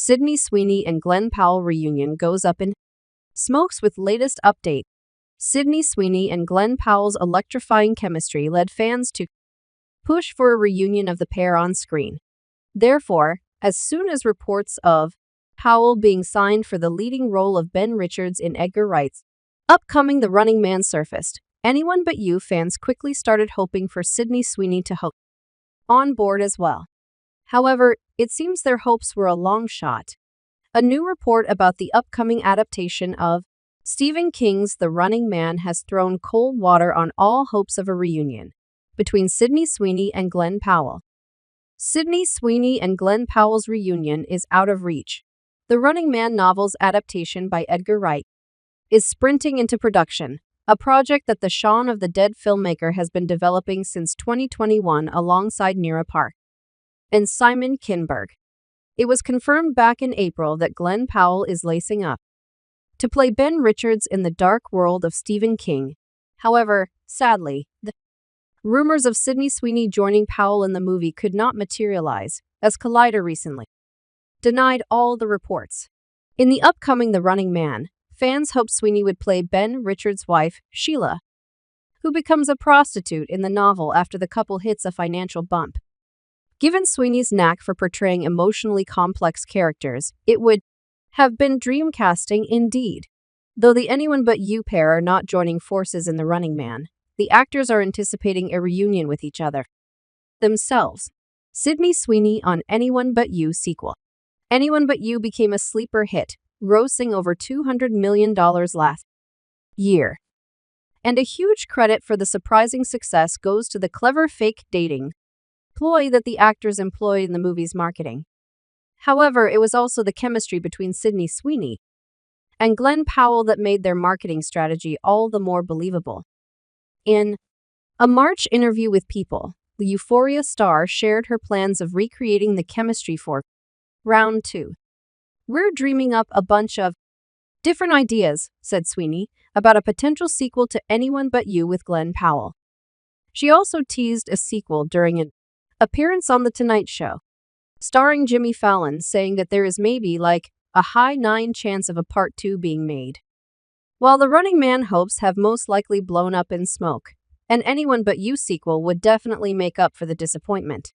Sydney Sweeney and Glen Powell reunion goes up in smokes with latest update. Sydney Sweeney and Glen Powell's electrifying chemistry led fans to push for a reunion of the pair on screen. Therefore, as soon as reports of Powell being signed for the leading role of Ben Richards in Edgar Wright's upcoming The Running Man surfaced, Anyone But You fans quickly started hoping for Sydney Sweeney to hop on board as well. However, it seems their hopes were a long shot. A new report about the upcoming adaptation of Stephen King's The Running Man has thrown cold water on all hopes of a reunion between Sydney Sweeney and Glen Powell. Sydney Sweeney and Glen Powell's reunion is out of reach. The Running Man novel's adaptation by Edgar Wright is sprinting into production, a project that the Shaun of the Dead filmmaker has been developing since 2021 alongside Nira Park and Simon Kinberg. It was confirmed back in April that Glen Powell is lacing up to play Ben Richards in the dark world of Stephen King. However, sadly, the rumors of Sydney Sweeney joining Powell in the movie could not materialize, as Collider recently denied all the reports. In the upcoming The Running Man, fans hoped Sweeney would play Ben Richards' wife, Sheila, who becomes a prostitute in the novel after the couple hits a financial bump. Given Sweeney's knack for portraying emotionally complex characters, it would have been dream casting indeed. Though the Anyone But You pair are not joining forces in The Running Man, the actors are anticipating a reunion with each other themselves. Sydney Sweeney on Anyone But You sequel. Anyone But You became a sleeper hit, grossing over $200 million last year. And a huge credit for the surprising success goes to the clever fake dating ploy that the actors employed in the movie's marketing. However, it was also the chemistry between Sydney Sweeney and Glen Powell that made their marketing strategy all the more believable. In a March interview with People, the Euphoria star shared her plans of recreating the chemistry for Round 2. "We're dreaming up a bunch of different ideas," said Sweeney, about a potential sequel to Anyone But You with Glen Powell. She also teased a sequel during an appearance on The Tonight Show, starring Jimmy Fallon, saying that there is maybe a high 9 chance of a part 2 being made. While The Running Man hopes have most likely blown up in smoke, an Anyone But You sequel would definitely make up for the disappointment.